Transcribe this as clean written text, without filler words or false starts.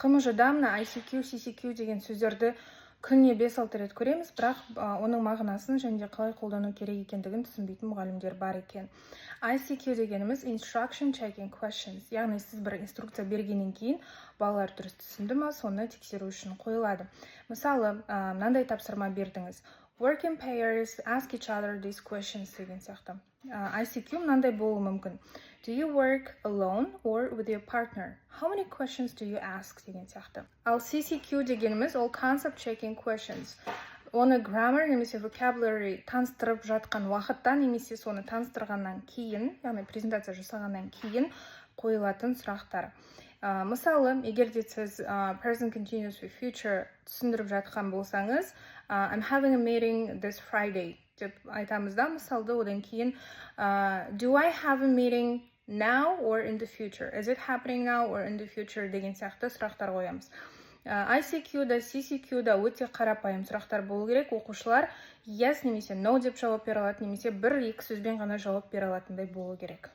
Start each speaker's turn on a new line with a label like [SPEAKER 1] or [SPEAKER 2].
[SPEAKER 1] КМЖ-да мына ICQ, CCQ деген сөздерді күніне 5-6 рет көреміз, бірақ оның мағынасын және қалай қолдану керек екендігін түсінбейтін мұғалімдер бар екен. ICQ дегеніміз instruction checking questions, яғни сіз бір инструкция бергеннен кейін балалар дұрыс түсінді ма, соны тексеру үшін қойылады. Мысалы, мынандай тапсырма бердіңіз. Work in pairs, ask each other these questions деген сияқты. ICQ мынандай болуы мүмкін. Do you work alone or with your partner? How many questions do you ask деген сияқты. Ал CCQ дегеніміз ол concept checking questions. Оны grammar немесе vocabulary таныстырып жатқан уақытта немесе соны таныстырғаннан кейін, яғни презентация жасағаннан кейін қойылатын сұрақтар. Мысалы, егер де сіз present continuous with future түсіндіріп жатқан болсаңыз, I'm having a meeting this Friday деп айтамыз да, мысалды одан кейін do I have a meeting now or in the future? Is it happening now or in the future деген сияқты сұрақтар қоямыз. ICQ-да, CCQ-да өте қарапайым сұрақтар болу керек. Оқушылар yes немесе no деп жауап бере алады, немесе 1-2 сөзбен ғана жауап бере алатындай болу керек.